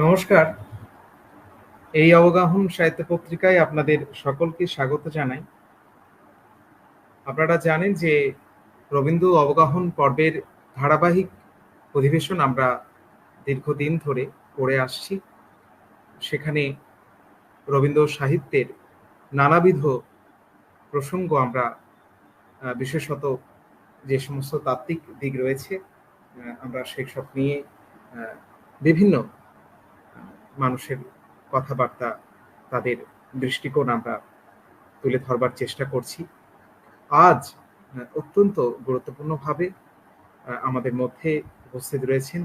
নমস্কার। এই অবগাহন সাহিত্য পত্রিকায় আপনাদের সকলকে স্বাগত জানাই। আপনারা জানেন যে রবীন্দ্র অবগাহন পর্বের ধারাবাহিক অধিবেশন আমরা দীর্ঘদিন ধরে করে আসছি। সেখানে রবীন্দ্র সাহিত্যের নানাবিধ প্রসঙ্গ আমরা বিশেষত যে সমস্ত তাত্ত্বিক দিক রয়েছে আমরা সেসব নিয়ে বিভিন্ন মানুষের কথাবার্তা, তাদের দৃষ্টিকোণ আমরা তুলে ধরবার চেষ্টা করছি। আজ অত্যন্ত গুরুত্বপূর্ণভাবে আমাদের মধ্যে উপস্থিত রয়েছেন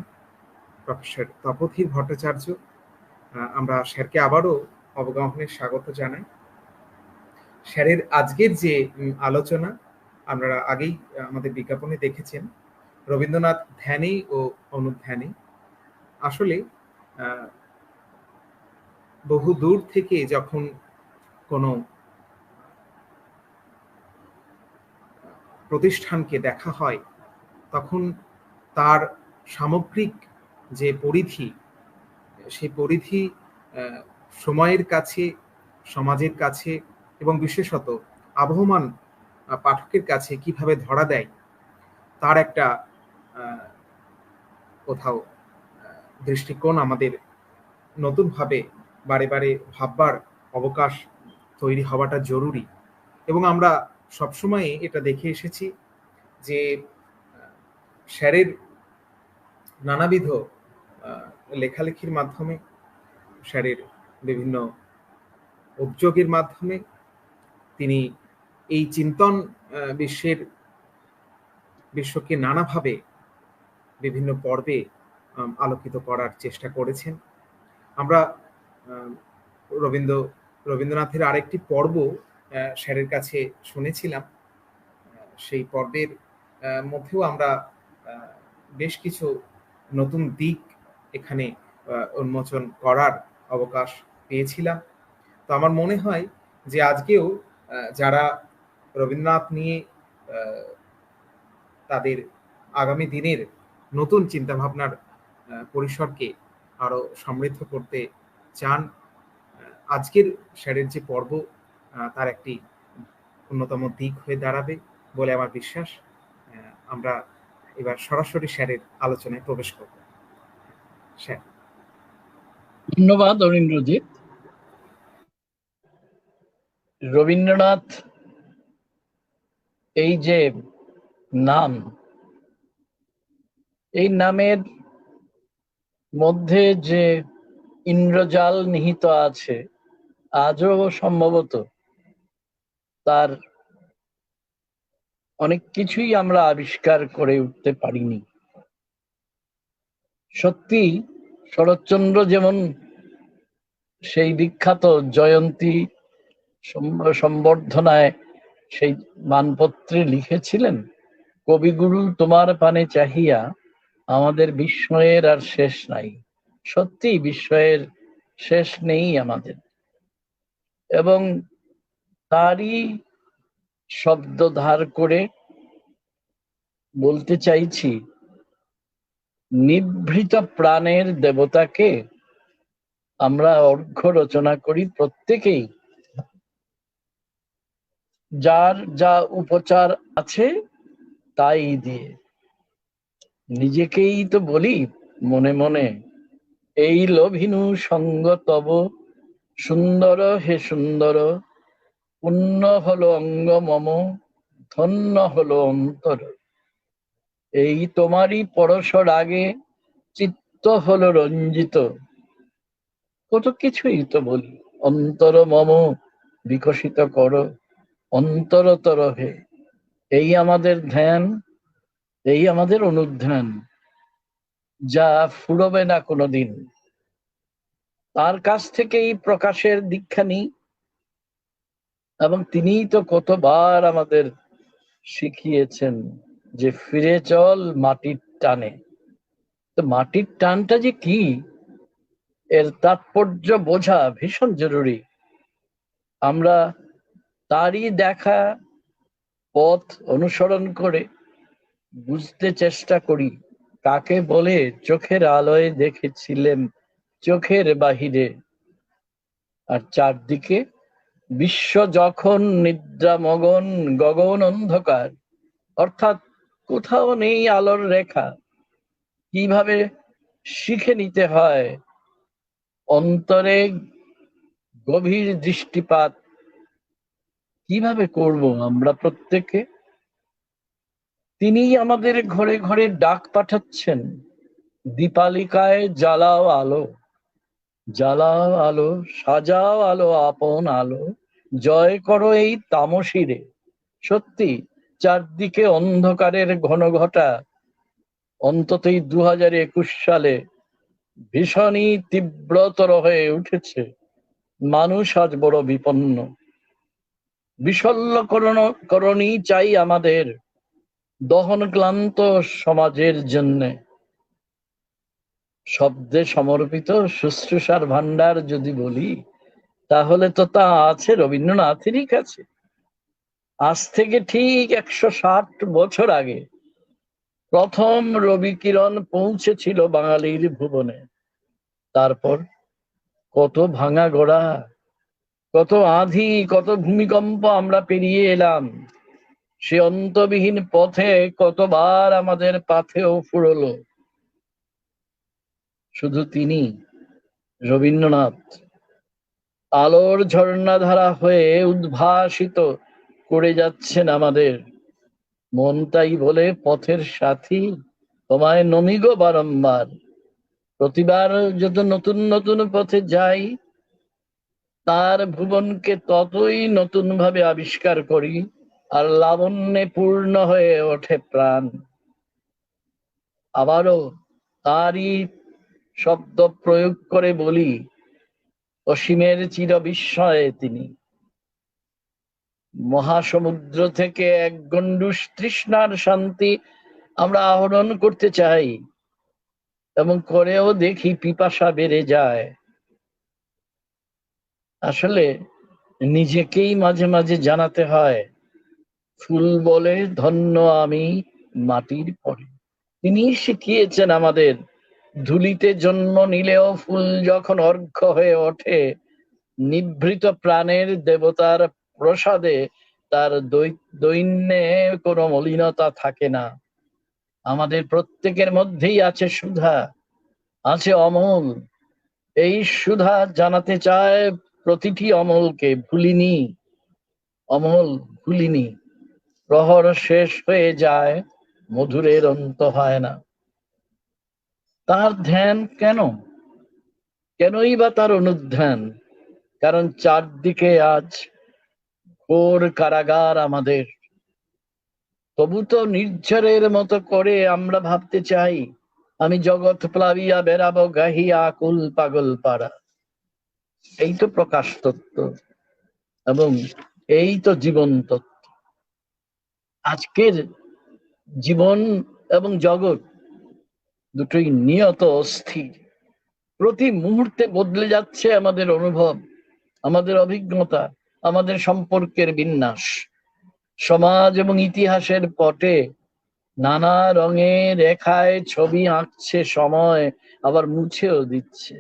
প্রফেসর তপোধীর ভট্টাচার্য। আমরা স্যারকে আবারও অবগাহনে স্বাগত জানাই। স্যারের আজকের যে আলোচনা আপনারা আগেই আমাদের বিজ্ঞাপনে দেখেছেন, রবীন্দ্রনাথ ধ্যানে ও অনুধ্যানে। আসলে বহু দূর থেকে যখন কোনো প্রতিষ্ঠানকে দেখা হয় তখন তার সামগ্রিক যে পরিধি, সেই পরিধি সময়ের কাছে, সমাজের কাছে এবং বিশেষত আবহমান পাঠকের কাছে কিভাবে ধরা দেয় তার একটা কোথাও দৃষ্টিকোণ আমাদের নতুনভাবে বারে বারে ভাববার অবকাশ তৈরি হওয়াটা জরুরি। এবং আমরা সবসময় এটা দেখে এসেছি যে স্যারের নানাবিধ লেখালেখির মাধ্যমে, স্যারের বিভিন্ন উদ্যোগের মাধ্যমে তিনি এই চিন্তন বিশ্বকে নানাভাবে বিভিন্ন পর্বে আলোকিত করার চেষ্টা করেছেন। আমরা রবীন্দ্রনাথের আরেকটি পর্ব স্যারের কাছে শুনেছিলাম। সেই পর্বের মধ্যেও আমরা বেশ কিছু নতুন দিক এখানে উন্মোচন করার অবকাশ পেয়েছিলাম। তো আমার মনে হয় যে আজকেও যারা রবীন্দ্রনাথ নিয়ে তাদের আগামী দিনের নতুন চিন্তাভাবনার পরিসরকে আরো সমৃদ্ধ করতে চান, আজকের স্যারের যে পর্ব তার একটি অন্যতম দিক হয়ে দাঁড়াবে বলে আমার বিশ্বাস। আমরা এবার সরাসরি স্যারের আলোচনায় প্রবেশ করব। স্যার। ধন্যবাদ অরিন্দ্রজিৎ। রবীন্দ্রনাথ এই যে নাম, এই নামের মধ্যে যে ইন্দ্রজাল নিহিত আছে, আজও সম্ভবত তার অনেক কিছুই আমরা আবিষ্কার করে উঠতে পারিনি। সত্যি শরৎচন্দ্র যেমন সেই বিখ্যাত জয়ন্তী সম্বর্ধনায় সেই মানপত্রে লিখেছিলেন, কবিগুরু তোমার পানে চাহিয়া আমাদের বিস্ময়ের আর শেষ নাই। সত্যি বিস্ময়ের শেষ নেই আমাদের। এবং তারই শব্দ ধার করে বলতে চাইছি, নিভৃত প্রাণের দেবতাকে আমরা অর্ঘ্য রচনা করি প্রত্যেকেই, যার যা উপচার আছে তাই দিয়ে। নিজেকেই তো বলি মনে মনে, এই লোভিনু সঙ্গ তব, সুন্দর হে সুন্দর, পুণ্য হলো অঙ্গ মম, ধন্য হলো অন্তর। এই তোমারই পরশ রাগে চিত্ত হলো রঞ্জিত। কত কিছুই তো বলি, অন্তর মম বিকশিত করো, অন্তরতর হে। এই আমাদের ধ্যান, এই আমাদের অনুধ্যান, যা ফুরবে না কোনোদিন। তার কাছ থেকেই প্রকাশের দীক্ষা নিই, এবং তিনিই তো কতবার আমাদের শিখিয়েছেন যে ফিরে চল মাটির টানে। তো মাটির টানটা যে কি, এর তাৎপর্য বোঝা ভীষণ জরুরি। আমরা তারই দেখা পথ অনুসরণ করে বুঝতে চেষ্টা করি, কাকে বলে চোখের আলোয় দেখেছিলেন চোখের বাহিরে, আর চারদিকে বিশ্ব যখন নিদ্রামগন, গগন অন্ধকার, অর্থাৎ কোথাও নেই আলোর রেখা। কিভাবে শিখে নিতে হয় অন্তরে গভীর দৃষ্টিপাত, কিভাবে করব আমরা প্রত্যেকে? তিনি আমাদের ঘরে ঘরে ডাক পাঠাচ্ছেন, দীপালিকায় জ্বালাও আলো, জ্বালাও আলো, সাজাও আলো, আপন আলো, জয় করো এই তামসিরে। সত্যি চারদিকে অন্ধকারের ঘন ঘটা অন্ততই 2021 সালে ভীষণই তীব্রতর হয়ে উঠেছে। মানুষ আজ বড় বিপন্ন। বিশল্যকরণই চাই আমাদের দহন ক্লান্ত সমাজের জন্য। শব্দে সমর্পিত শুশ্রূষার ভান্ডার যদি বলি, তাহলে তো তা আছে রবীন্দ্রনাথেরই কাছে। আজ থেকে ঠিক 160 বছর আগে প্রথম রবি কিরণ পৌঁছেছিল বাঙালির ভুবনে। তারপর কত ভাঙা গোড়া, কত আঁধি, কত ভূমিকম্প আমরা পেরিয়ে এলাম। সে অন্তবিহীন পথে কতবার আমাদের পাথেও ফুরলো। শুধু তিনি, রবীন্দ্রনাথ, আলোর ঝর্ণাধারা হয়ে উদ্ভাসিত করে যাচ্ছেন আমাদের। মন তাই বলে পথের সাথী, তোমায় নমি গো বারম্বার। প্রতিবার যত নতুন নতুন পথে যাই, তার ভুবনকে ততই নতুন ভাবে আবিষ্কার করি, আর লাবণ্যে পূর্ণ হয়ে ওঠে প্রাণ। আবারও তারই শব্দ প্রয়োগ করে বলি, অসীমের চির বিস্ময়ে তিনি। মহাসমুদ্র থেকে এক গণ্ডূষ তৃষ্ণার শান্তি আমরা আহরণ করতে চাই, এবং করেও দেখি পিপাসা বেড়ে যায়। আসলে নিজেকেই মাঝে মাঝে জানাতে হয়, ফুল বলে ধন্য আমি মাটির পরে। তিনি শিখিয়েছেন আমাদের, ধুলিতে জন্ম নিলেও ফুল যখন অর্ঘ্য হয়ে ওঠে, নিভৃত প্রাণের দেবতার প্রসাদে তার দৈন্যে কোনো মলিনতা থাকে না। আমাদের প্রত্যেকের মধ্যেই আছে সুধা, আছে অমল। এই সুধা জানাতে চায় প্রতিটি অমলকে, ভুলিনি অমল, ভুলিনি। প্রহর শেষ হয়ে যায়, মধুরের অন্ত হয় না। তার ধ্যান কেন? কেনই বা তার অনুধ্যান? কারণ চারদিকে আজ ঘোর কারাগার আমাদের। তবু তো নির্ঝরের মতো করে আমরা ভাবতে চাই, আমি জগৎ প্লাবিয়া বেড়াবো গাহিয়া আকুল পাগল পাড়া। এই তো প্রকাশ তত্ত্ব, এবং এই তো জীবন তত্ত্ব। আজকের জীবন এবং জগৎ দুটোই নিয়ত অস্থির। প্রতি মুহূর্তে বদলে যাচ্ছে আমাদের অনুভব, আমাদের অভিজ্ঞতা, আমাদের সম্পর্কের বিন্যাস। সমাজ এবং ইতিহাসের পটে নানা রঙে রেখায় ছবি আঁকছে সময়, আবার মুছেও দিচ্ছে।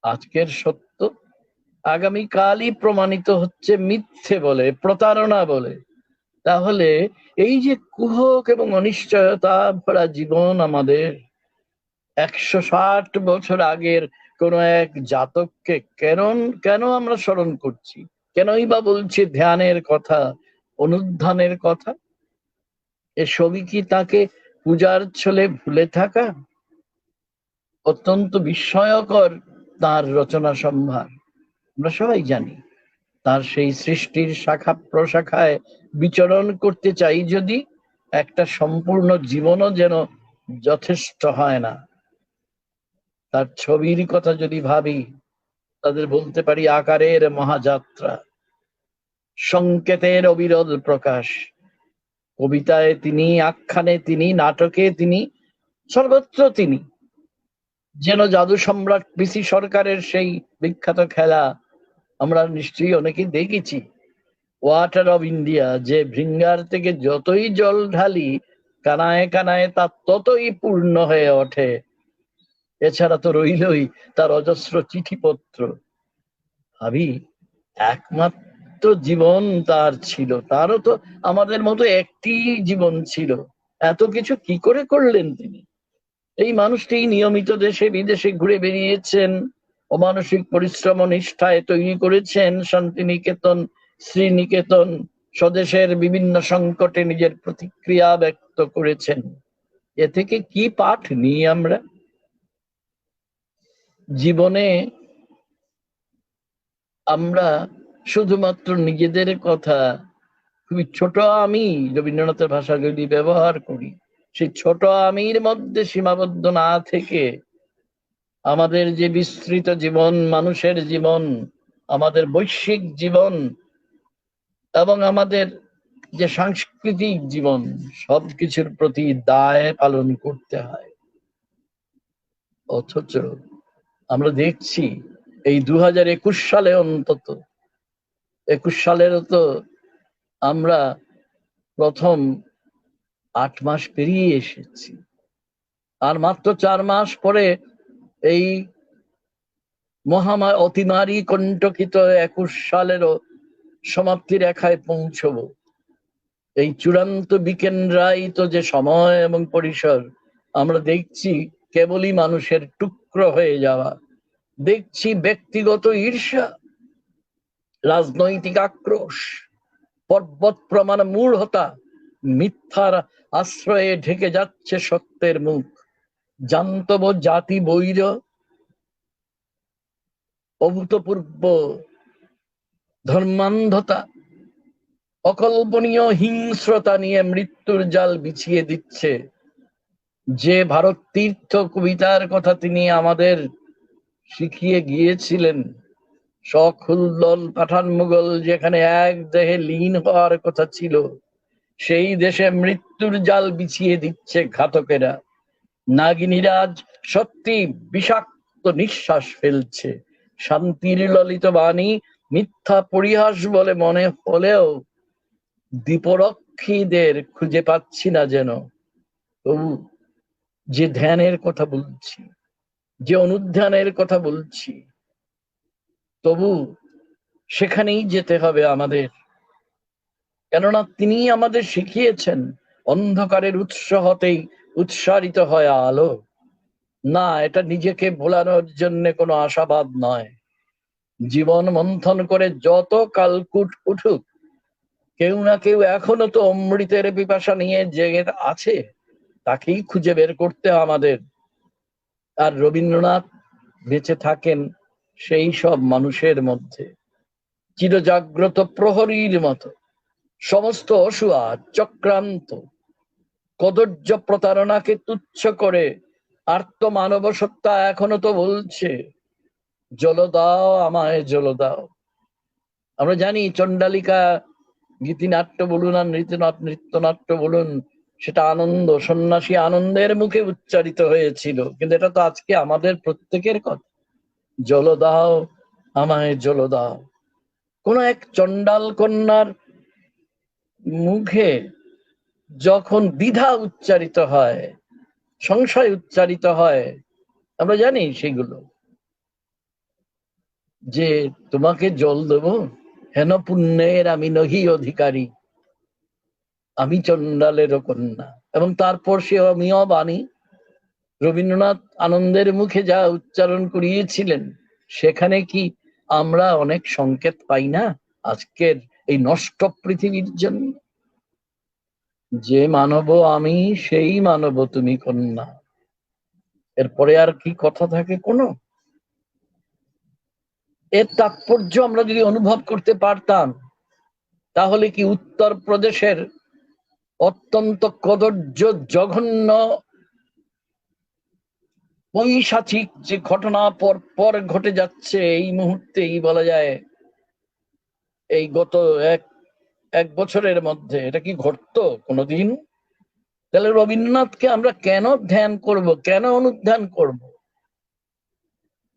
আজকের সত্য আগামীকালই প্রমাণিত হচ্ছে মিথ্যে বলে, প্রতারণা বলে। তাহলে এই যে কুহক এবং অনিশ্চয়তা ভরা জীবন আমাদের, 160 বছর আগের কোন এক জাতককে কেন কেন আমরা স্মরণ করছি? কেনই বা বলছি ধ্যানের কথা, অনুধ্যানের কথা? এ সবই কি তাকে পূজার ছলে ভুলে থাকা? অত্যন্ত বিস্ময়কর তার রচনা সম্ভার। আমরা সবাই জানি, তার সেই সৃষ্টির শাখা প্রশাখায় বিচরণ করতে চাই যদি, একটা সম্পূর্ণ জীবনও যেন যথেষ্ট হয় না। তার ছবির কথা যদি ভাবি, তাদের বলতে পারি আকারের মহাযাত্রা, সংকেতের অবিরল প্রকাশ। কবিতায় তিনি, আখ্যানে তিনি, নাটকে তিনি, সর্বত্র তিনি। যেন জাদু সম্রাট পিসি সরকারের সেই বিখ্যাত খেলা আমরা নিশ্চয়ই অনেকে দেখেছি, ওয়াটার অফ ইন্ডিয়া, যে ভৃঙ্গার থেকে যতই জল ঢালি, কানায় কানায় তা ততই পূর্ণ হয়ে ওঠে। এছাড়া তো রইলই তার অজস্র চিঠিপত্র। ভাবি, একমাত্র জীবন তার ছিল, তারও তো আমাদের মতো একটি জীবন ছিল, এত কিছু কি করে করলেন তিনি? এই মানুষটি নিয়মিত দেশে বিদেশে ঘুরে বেরিয়েছেন, অমানসিক পরিশ্রম ও নিষ্ঠায় তৈরি করেছেন শান্তিনিকেতন, শ্রীনিকেতন, স্বদেশের বিভিন্ন সংকটে নিজের প্রতিক্রিয়া ব্যক্ত করেছেন। এ থেকে কি পাঠ নিই আমরা? জীবনে আমরা শুধুমাত্র নিজেদের কথা, খুবই ছোট আমি, রবীন্দ্রনাথের ভাষা যদি ব্যবহার করি, সেই ছোট আমির মধ্যে সীমাবদ্ধ না থেকে আমাদের যে বিস্তৃত জীবন, মানুষের জীবন, আমাদের বৈশ্বিক জীবন এবং আমাদের যে সাংস্কৃতিক জীবন, সবকিছুর প্রতি দায় পালন করতে হয়। অথচ আমরা দেখছি এই 2021 সালে, অন্তত 21 সালেরও তো আমরা প্রথম 8 মাস পেরিয়ে এসেছি, আর মাত্র 4 মাস পরে এই অতিমারী কণ্টকিত 21 সালেরও সমাপ্তি রেখায় পৌঁছবো। এই চূড়ান্ত বিকেন্দ্রায়িত যে সময় এবং পরিসর, আমরা দেখছি কেবলই মানুষের টুকরো হয়ে যাওয়া, দেখছি ব্যক্তিগত ঈর্ষা, রাজনৈতিক আক্রোশ, পর্বত প্রমাণ মূঢ়তা, মিথ্যার আশ্রয়ে ঢেকে যাচ্ছে সত্যের মুখ, জান্তব জাতি বৈর, অভূতপূর্ব ধর্মান্ধতা, অকল্পনীয় হিংস্রতা নিয়ে মৃত্যুর জাল বিছিয়ে দিচ্ছে। যে ভারত তীর্থ কবিতার কথা তিনি আমাদের শিখিয়ে গিয়েছিলেন, সখুল্লল পাঠান মুঘল যেখানে এক দেহে লীন হওয়ার কথা ছিল, সেই দেশে মৃত্যুর জাল বিছিয়ে দিচ্ছে ঘাতকেরা। নাগিনীরাজ সত্যি বিষাক্ত নিঃশ্বাস ফেলছে। শান্তির ললিত বাণী মিথ্যা পরিহাস বলে মনে হলেও দীপরক্ষীদের খুঁজে পাচ্ছি না যেন। তবু যে ধ্যানের কথা বলছি, যে অনুধ্যানের কথা বলছি, তবু সেখানেই যেতে হবে আমাদের। কেননা তিনি আমাদের শিখিয়েছেন অন্ধকারের উৎস হতেই উৎসারিত হয় আলো। না, এটা নিজেকে ভোলানোর জন্য কোনো আশাবাদ নয়। জীবন মন্থন করে যত কালকুট উঠুক, কেউ না কেউ এখনো তো অমৃতের পিপাসা নিয়ে জেগে আছে, তাকেই খুঁজে বের করতে আমাদের। আর রবীন্দ্রনাথ বেঁচে থাকেন সেই সব মানুষের মধ্যে, চিরজাগ্রত প্রহরীর মতো। সমস্ত অসুয়া চক্রান্ত, কদর্য প্রতারণাকে তুচ্ছ করে আর্ত মানব সত্তা এখনো তো বলছে, জল দাও আমায় জল দাও। আমরা জানি চণ্ডালিকা গীতিনাট্য বলুন আর নৃত্যনাট্য বলুন, সেটা আনন্দ, সন্ন্যাসী আনন্দের মুখে উচ্চারিত হয়েছিল, কিন্তু এটা তো আজকে আমাদের প্রত্যেকের কথা, জল দাও আমায় জল দাও। কোন এক চণ্ডাল কন্যার মুখে যখন দ্বিধা উচ্চারিত হয়, সংশয় উচ্চারিত হয়, আমরা জানি সেগুলো, যে তোমাকে জল দেব, হেন পুণ্যের আমি নহি অধিকারী, আমি চণ্ডালের কন্যা। এবং তারপর সে অমীয় বাণী রবীন্দ্রনাথ আনন্দের মুখে যা উচ্চারণ করিয়েছিলেন, সেখানে কি আমরা অনেক সংকেত পাই না আজকের এই নষ্ট পৃথিবীর জন্য? যে মানব আমি, সেই মানব তুমি কন্যা, এরপরে আর কি কথা থাকে কোনো? এর তাৎপর্য আমরা যদি অনুভব করতে পারতাম, তাহলে কি উত্তর প্রদেশের অত্যন্ত কদর্য জঘন্য পৈশাচিক যে ঘটনা পর পর ঘটে যাচ্ছে এই মুহূর্তেই বলা যায়, এই গত এক বছরের মধ্যে, এটা কি ঘটতো কোনোদিন? তাহলে রবীন্দ্রনাথকে আমরা কেন ধ্যান করব, কেন অনুধ্যান করব?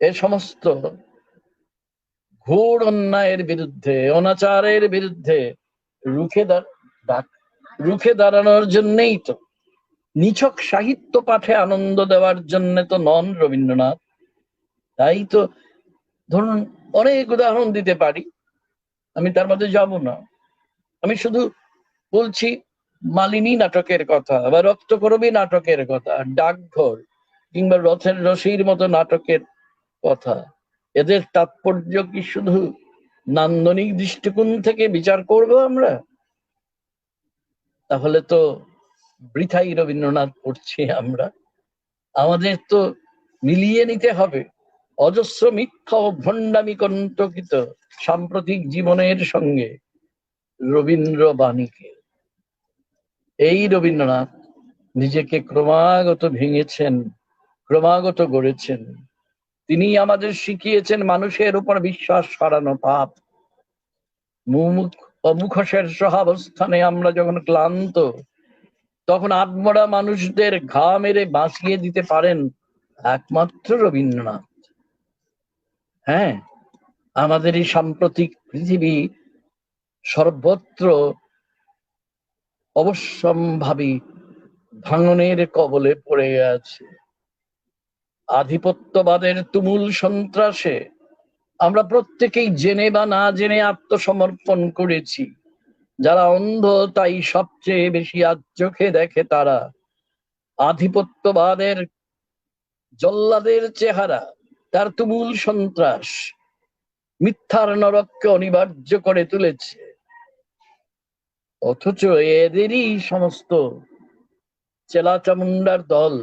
এ সমস্ত ঘোর অন্যায়ের বিরুদ্ধে, অনাচারের বিরুদ্ধে রুখে দাঁড়ানোর জন্যই তো। নিছক সাহিত্য পাঠে আনন্দ দেওয়ার জন্য তো নন রবীন্দ্রনাথ। তাই তো ধরুন অনেক উদাহরণ দিতে পারি, আমি তার মধ্যে যাব না। আমি শুধু বলছি মালিনী নাটকের কথা বা রক্তকরবী নাটকের কথা, ডাকঘর কিংবা রথের রশির মতো নাটকের কথা। এদের তাৎপর্য কি শুধু নান্দনিক দৃষ্টিকোণ থেকে বিচার করব আমরা? তাহলে তো বৃথাই রবীন্দ্রনাথ পড়ছি আমরা। আমাদের তো মিলিয়ে নিতে হবে অজস্র মিথ্যা ও ভণ্ডামি কণ্টকিত সাম্প্রতিক জীবনের সঙ্গে রবীন্দ্র বাণীকে। এই রবীন্দ্রনাথ নিজেকে ক্রমাগত ভেঙেছেন, ক্রমাগত গড়েছেন। তিনি আমাদের শিখিয়েছেন মানুষের উপর বিশ্বাস হারানো পাপ। মুখোশের সহাবস্থানে আমরা যখন ক্লান্ত, তখন আত্মরা মানুষদের ঘা মেরে বাঁচিয়ে দিতে পারেন একমাত্র রবীন্দ্রনাথ। হ্যাঁ, আমাদের এই সাম্প্রতিক পৃথিবী সর্বত্র অবশ্যম্ভাবী ভাঙনের কবলে পড়ে আছে। আধিপত্যবাদের তুমুল সন্ত্রাসে আমরা প্রত্যেকেই জেনে বা না জেনে আত্মসমর্পণ করেছি। যারা অন্ধ তাই সবচেয়ে বেশি আজ চোখে দেখে তারা। আধিপত্যবাদের জল্লাদের চেহারা, তার তুমুল সন্ত্রাস মিথ্যার নরককে অনিবার্য করে তুলেছে। অথচ এদেরই সমস্ত চেলাচামুন্ডার দল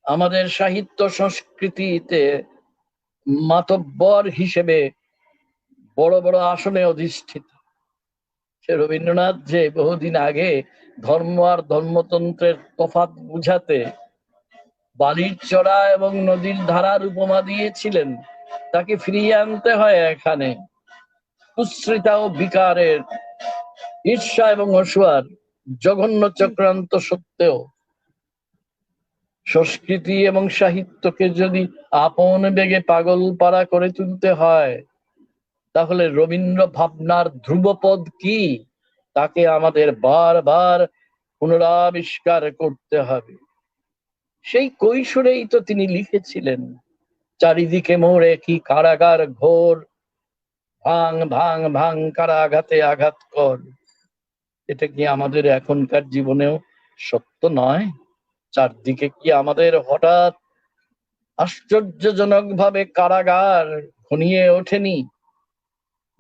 আমাদের সাহিত্য সংস্কৃতিতে মাতব্বর হিসেবে বড় বড় আসনে অধিষ্ঠিত। সে রবীন্দ্রনাথ যে বহুদিন আগে ধর্ম আর ধর্মতন্ত্রের তফাৎ বুঝাতে বালির চড়া এবং নদীর ধারার উপমা দিয়েছিলেন, তাকে ফিরিয়ে আনতে হয় এখানে। কুশ্রিতা ও বিকারের, ঈর্ষা এবং অসুয়ার জঘন্য চক্রান্ত সত্ত্বেও সংস্কৃতি এবং সাহিত্যকে যদি আপন বেগে পাগল পাড়া করে তুলতে হয়, তাহলে রবীন্দ্র ভাবনার ধ্রুবপদ কি তাকে আমাদের বারবার পুনরাবিষ্কার করতে হবে। সেই কৈশোরেই তো তিনি লিখেছিলেন, চারিদিকে মোড়ে কি কারাগার ঘোর, ভাঙ ভাঙ ভাঙ কারাঘাতে আঘাত কর। এটা কি আমাদের এখনকার জীবনেও সত্য নয়? চারদিকে কি আমাদের হঠাৎ আশ্চর্যজনক ভাবে কারাগার ঘনিয়ে ওঠেনি?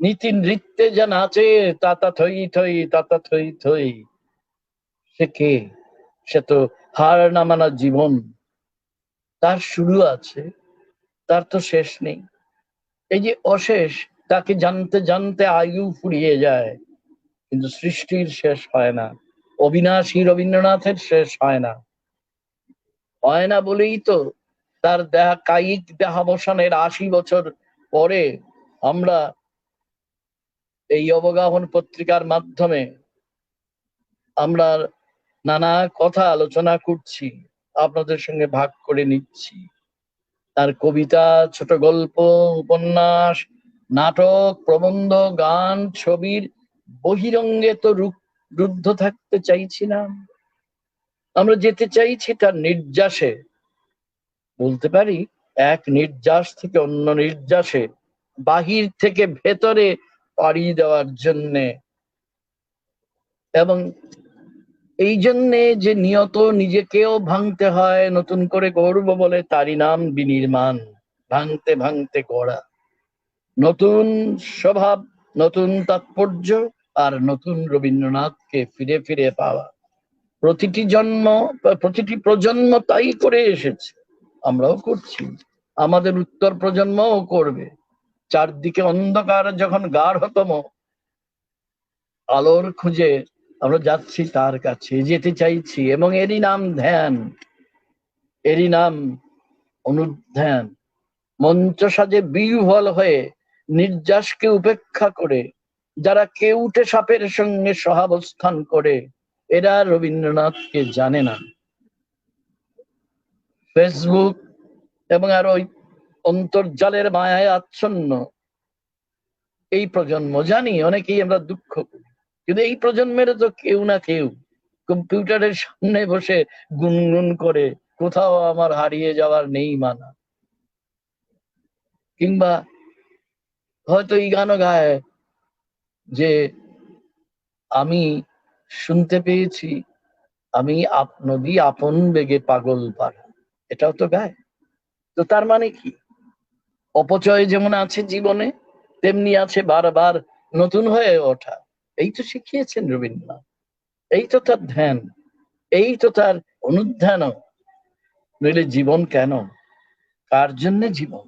নীতি নৃত্যে যা নাচে তাতা থই থই তাতা থই থই, সে কে? সে তো হার না মানা জীবন। তার শুরু আছে, তার তো শেষ নেই। এই যে অশেষ, তাকে জানতে জানতে আয়ু ফুরিয়ে যায়, কিন্তু সৃষ্টির শেষ হয় না। অবিনাশী রবীন্দ্রনাথের শেষ হয় না। হয় না বলেই তো তার কায়িক দেহাবসানের ৮০ বছর পরে আমরা এই অবগাহন পত্রিকার মাধ্যমে আমরা নানা কথা আলোচনা করছি, আপনাদের সঙ্গে ভাগ করে নিচ্ছি। তার কবিতা, ছোট গল্প, উপন্যাস, নাটক, প্রবন্ধ, গান, ছবির বহিরঙ্গে তো রুদ্ধ থাকতে চাইছি না। আমরা যেতে চাইছি তার নির্যাসে। বলতে পারি এক নির্যাস থেকে অন্য নির্যাসে, বাহির থেকে ভেতরে পাড়ি দেওয়ার জন্যে। এবং এই জন্যে যে নিয়ত নিজেকেও ভাঙতে হয়, নতুন করে গড়ব বলে, তারই নাম বিনির্মাণ। ভাঙতে ভাঙতে গড়া, নতুন স্বভাব, নতুন তাৎপর্য আর নতুন রবীন্দ্রনাথকে ফিরে ফিরে পাওয়া। প্রতিটি প্রজন্ম তাই করে এসেছে, আমরাও করছি, আমাদের উত্তর প্রজন্মও করবে। চারদিকে অন্ধকার যখন গাঢ়তম, আলোর খুঁজে আমরা যাচ্ছি তার কাছে, যেতে চাইছি, এবং এরই নাম ধ্যান, এরই নাম অনুধ্যান। মঞ্চ সাজে বিহ্বল হয়ে নির্যাসকে উপেক্ষা করে যারা কেউটে সাপের সঙ্গে সহাবস্থান করে, এরা রবীন্দ্রনাথকে জানে না। ফেসবুক এবং আর ওই অন্তর্জালের মায়ায় আচ্ছন্ন এই প্রজন্ম, জানি অনেকেই আমরা দুঃখ করি, কিন্তু এই প্রজন্মের তো কেউ না কেউ কম্পিউটারের সামনে বসে গুনগুন করে কোথাও আমার হারিয়ে যাওয়ার নেই মানা। কিংবা হয়তো এই গানও গায় যে আমি শুনতে পেয়েছি আমি নদী আপন বেগে পাগল পারা, এটাও তো গায়। তো তার মানে কি, অপচয় যেমন আছে জীবনে, তেমনি আছে বারবার নতুন হয়ে ওঠা। এই তো শিখিয়েছেন রবীন্দ্রনাথ, এই তো তার ধ্যান, এই তো তার অনুধ্যান। নইলে জীবন কেন, কার জন্য জীবন?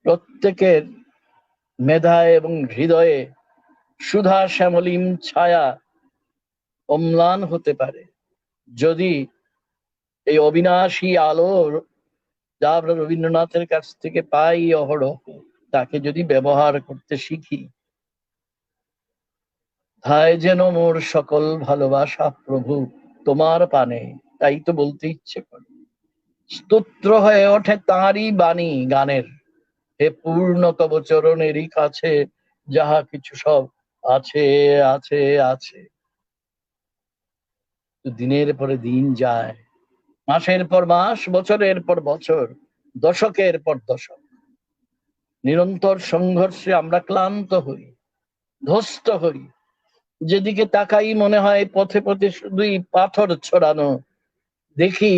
প্রত্যেকের মেধায় এবং হৃদয়ে সুধা শ্যামলিম ছায়া অম্লান হতে পারে যদি এই অবিনাশী আলো যা আমরা রবীন্দ্রনাথের কাছ থেকে পাই অহরহ, তাকে যদি ব্যবহার করতে শিখি। ধায় যেন মোর সকল ভালোবাসা প্রভু তোমার পানে, তাই তো বলতে ইচ্ছে করে। স্তোত্র হয়ে ওঠে তাঁরই বাণী গানের, হে পূর্ণ তব চরণেরই কাছে যাহা কিছু সব আছে আছে আছে। দিনের পরে দিন যায়, মাসের পর মাস, বছরের পর বছর, দশকের পর দশক, নিরন্তর সংঘর্ষে আমরা ক্লান্ত হই, ধ্বস্ত হই। যেদিকে তাকাই মনে হয় পথে পথে শুধুই পাথর ছড়ানো। দেখি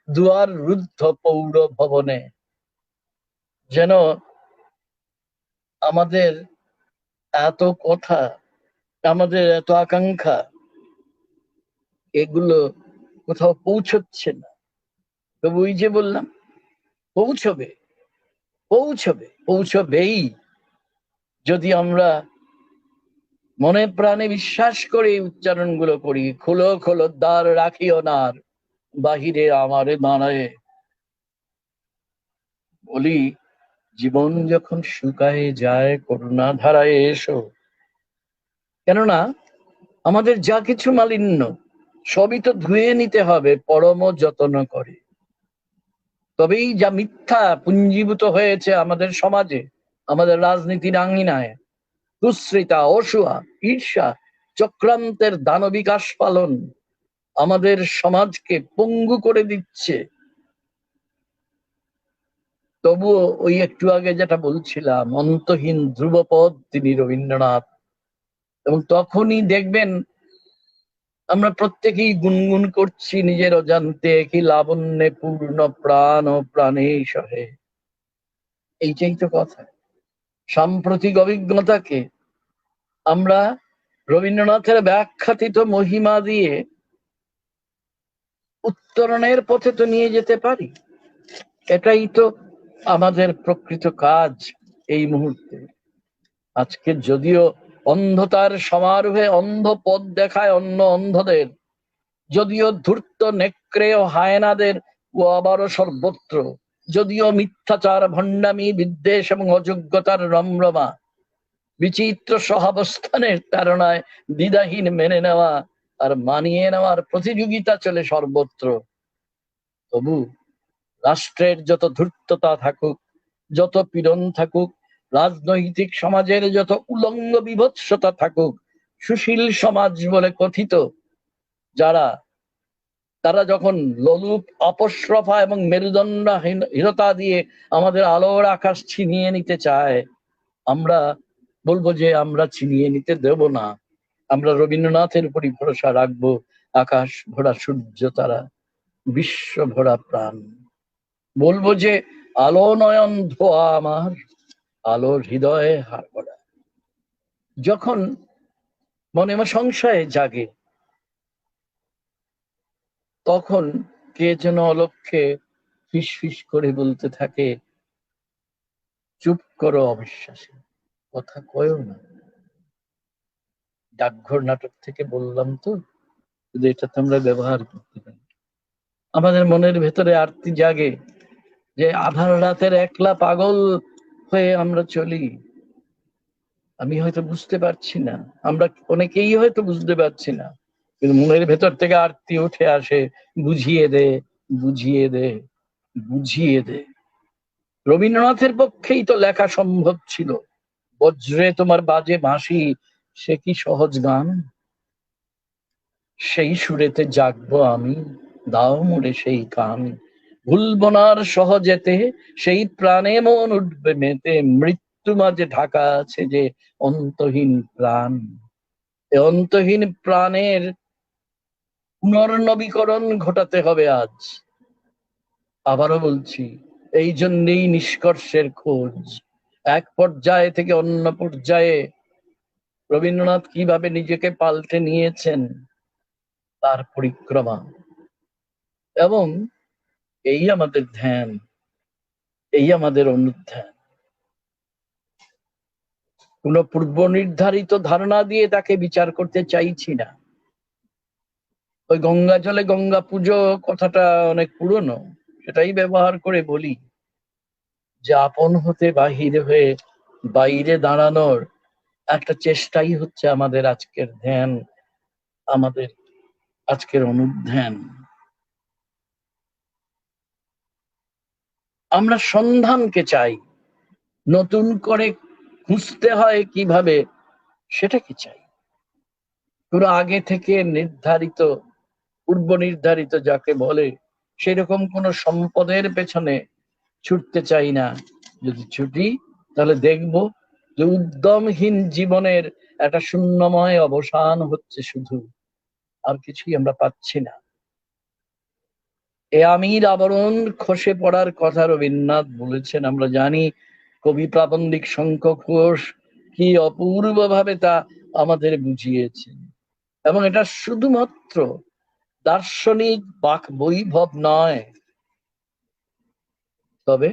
দুয়ার রুদ্ধ পৌর ভবনে, যেন আমাদের এত কথা, আমাদের এত আকাঙ্ক্ষা, এগুলো কোথাও পৌঁছচ্ছে না। তবু ওই যে বললাম, পৌঁছবে, পৌঁছবে, পৌঁছবেই যদি আমরা মনে প্রাণে বিশ্বাস করে উচ্চারণ গুলো করি। খোলো খোলো দ্বার রাখিও না বাহিরে আমারে দাঁড়ায়। বলি, জীবন যখন শুকায় যায় করুণা ধারায় এসো। কেননা আমাদের যা কিছু মালিন্য সবই তো ধুয়ে নিতে হবে পরম যত্ন করে। তবেই যা মিথ্যা পুঞ্জীভূত হয়েছে আমাদের সমাজে, আমাদের রাজনীতির আঙিনায়, দুশ্রিতা, অসুয়া, ঈর্ষা, চক্রান্তের দানবিক আস্ফালন আমাদের সমাজকে পঙ্গু করে দিচ্ছে। তবুও ওই একটু আগে যেটা বলছিলাম, অন্তহীন ধ্রুবপদ তিনি রবীন্দ্রনাথ। এবং তখনই দেখবেন আমরা প্রত্যেকেই গুনগুন করছি নিজের অজান্তে, কি লাবণ্যে পূর্ণ প্রাণ ও প্রাণে সহে। এইটাই তো কথা। সাম্প্রতিক অভিজ্ঞতাকে আমরা রবীন্দ্রনাথের ব্যাখ্যাতিত মহিমা দিয়ে উত্তরণের পথে তো নিয়ে যেতে পারি। এটাই তো আমাদের প্রকৃত কাজ এই মুহূর্তে। আজকে যদিও অন্ধতার সমারোহে অন্ধ পথ দেখায় অন্য অন্ধদের, যদিও ধূর্ত নেকড়ে ও হায়নাদের ও আবারও সর্বত্র, যদিও মিথ্যাচার, ভণ্ডামি, বিদ্বেষ এবং অযোগ্যতার রমরমা, বিচিত্র সহাবস্থানের তাড়নায় দ্বিধাহীন মেনে নেওয়া আর মানিয়ে নেওয়ার প্রতিযোগিতা চলে সর্বত্র, তবু রাষ্ট্রের যত ধূর্ততা থাকুক, যত পীড়ন থাকুক, রাজনৈতিক সমাজের যত উলঙ্গ বিভৎসতা থাকুক, সুশীল সমাজ বলে কথিত যারা, তারা যখন লোলুপ, অপস্রফা এবং মেরুদণ্ডহীনতা দিয়ে আমাদের আলোর আকাশ ছিনিয়ে নিতে চায়, আমরা বলবো যে আমরা ছিনিয়ে নিতে দেব না। আমরা রবীন্দ্রনাথের উপরই ভরসা রাখবো। আকাশ ভরা সূর্য তারা, বিশ্ব ভরা প্রাণ। বলবো যে আলো নয়ন ধোয়া আমার, আলোর হৃদয়ে হার করা। যখন মনে সংশয় জাগে, তখন কে যেন অলক্ষ্যে ফিস ফিস করে বলতে থাকে, চুপ করো অবিশ্বাসী, কথা কয়ও না। ডাকঘর নাটক থেকে বললাম তো, যদি এটা তোমরা ব্যবহার করতে পারি। আমাদের মনের ভেতরে আরতি জাগে যে আধার রাতের একলা পাগল হয়ে আমরা চলি। আমি হয়তো বুঝতে পারছি না, আমরা অনেকেই হয়তো বুঝতে পারছি না, কিন্তু মনের ভেতর থেকে আরতি উঠে আসে, বুঝিয়ে দে, বুঝিয়ে দে, বুঝিয়ে দে। রবীন্দ্রনাথের পক্ষেই তো লেখা সম্ভব ছিল। বজ্রে তোমার বাজে বাঁশি, সে কি সহজ গান। সেই সুরেতে জাগবো আমি, দাও মোরে সেই কান। ভুলব না আর সহজেতে, সেই প্রাণে মন উঠবে মেতে। মৃত্যু মাঝে ঢাকা আছে যে অন্তহীন প্রাণ। এ অন্তহীন প্রাণের পুনর্নবীকরণ ঘটাতে হবে আজ। আবারও বলছি, এই জন্যেই নিষ্কর্ষের খোঁজ। এক পর্যায়ে থেকে অন্য পর্যায়ে রবীন্দ্রনাথ কিভাবে নিজেকে পাল্টে নিয়েছেন তার পরিক্রমা। এবং এই আমাদের ধ্যান, এই আমাদের অনুধ্যান। কোন পূর্ব নির্ধারিত ধারণা দিয়ে তাকে বিচার করতে চাইছি না। ওই গঙ্গা জলে গঙ্গা পুজো কথাটা অনেক পুরনো, সেটাই ব্যবহার করে বলি যে আপন হতে বাহির হয়ে বাইরে দাঁড়ানোর একটা চেষ্টাই হচ্ছে আমাদের আজকের ধ্যান, আমাদের আজকের অনুধ্যান। আমরা সন্ধানকে চাই, নতুন করে খুঁজতে হয় কিভাবে সেটা কি চাই। পুরো আগে থেকে নির্ধারিত, পূর্ব নির্ধারিত যাকে বলে, সেরকম কোন সম্পদের পেছনে ছুটতে চাই না। যদি ছুটি তাহলে দেখব যে উদ্যমহীন জীবনের একটা শূন্যময় অবসান হচ্ছে শুধু, আর কিছুই আমরা পাচ্ছি না। এ আমির আবরণ খসে পড়ার কথা রবীন্দ্রনাথ বলেছেন, আমরা জানি। কবি প্রাবন্ধিক শঙ্খ ঘোষ কি অপূর্ব ভাবে তা আমাদের বুঝিয়েছেন। এবং এটা শুধুমাত্র দার্শনিক বাক বৈভব নয়, তবে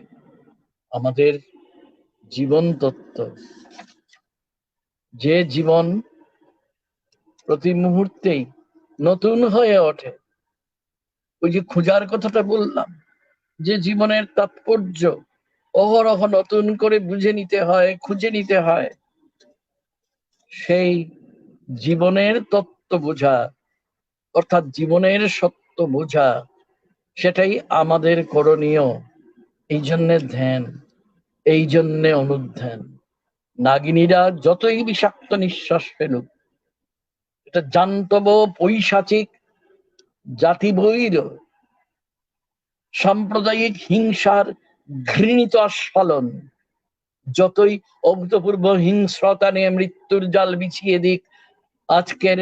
আমাদের জীবন তত্ত্ব। যে জীবন প্রতি মুহূর্তেই নতুন হয়ে ওঠে। ওই যে খোঁজার কথাটা বললাম, যে জীবনের তাৎপর্য অহরহ নতুন করে বুঝে নিতে হয়, খুঁজে নিতে হয়, সেই জীবনের তত্ত্ব বোঝা, অর্থাৎ জীবনের সত্য বোঝা, সেটাই আমাদের করণীয়। এই জন্যে ধ্যান, এই জন্যে অনুধ্যান। নাগিনীরা যতই বিষাক্ত নিঃশ্বাস ফেলুক, এটা জান্তব পৈশাচিক জাতিবৈর সাম্প্রদায়িক হিংসার ঘৃণিত আস্ফালন যতই অভূতপূর্ব হিংস্রতা নিয়ে মৃত্যুর জাল বিছিয়ে দিক আজকের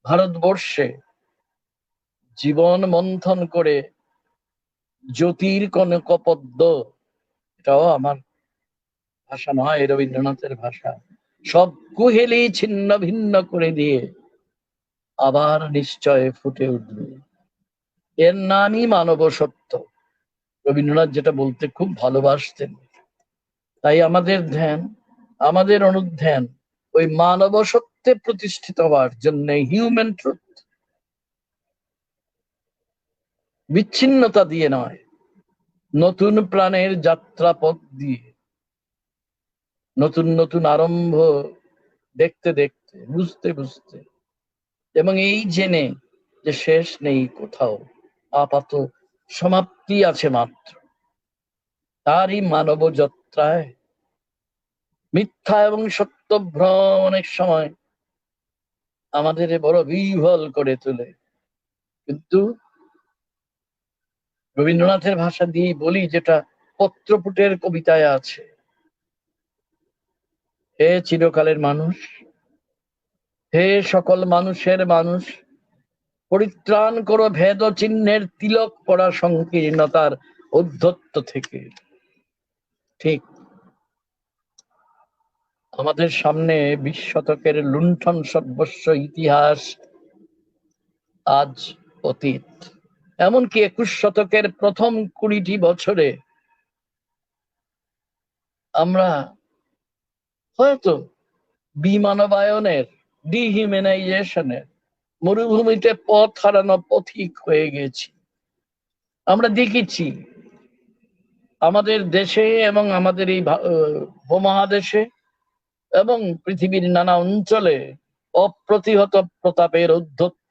ভারতবর্ষে, জীবন মন্থন করে জ্যোতির কনকপদ্ম, এটাও আমার ভাষা নয়, রবীন্দ্রনাথের ভাষা, সব কুহেলি ছিন্ন ভিন্ন করে দিয়ে আবার নিশ্চয় ফুটে উঠবে। এর নামই মানব সত্য। রবীন্দ্রনাথ যেটা বলতে খুব ভালোবাসতেন। তাই আমাদের ধ্যান, আমাদের অনুধ্যান ওই মানব সত্যে প্রতিষ্ঠিত হওয়ার জন্য, হিউম্যান ট্রুথ, বিচ্ছিন্নতা দিয়ে নয়, নতুন প্রাণের যাত্রাপথ দিয়ে, নতুন নতুন আরম্ভ দেখতে দেখতে, বুঝতে বুঝতে, এবং এই জেনে যে শেষ নেই কোথাও, আপাত সমাপ্তি আছে মাত্র। তারই মানব যাত্রায় মিথ্যা এবং সত্য ভ্রম অনেক সময় আমাদের বড় বিহ্বল করে তোলে। কিন্তু রবীন্দ্রনাথের ভাষা দিয়ে বলি, যেটা পত্রপুটের কবিতায় আছে, হে চিরকালের মানুষ, হে সকল মানুষের মানুষ, পরিত্রাণ করো ভেদ চিহ্নের তিলক পড়া সংকীর্ণতার ঔদ্ধত্য থেকে। ঠিক আমাদের সামনে 20 শতকের লুণ্ঠন সর্বস্ব ইতিহাস আজ অতীত। এমনকি 21 শতকের প্রথম 20টি বছরে আমরা হয়তো বিমানবায়নের, ডিহিউম্যানাইজেশনের, মরুভূমিতে পথ হারানো পথিক হয়ে গেছি। আমরা দেখেছি আমাদের দেশে এবং আমাদের এই উপমহাদেশে এবং পৃথিবীর নানা অঞ্চলে অপ্রতিহত প্রতাপের ঔদ্ধত্য।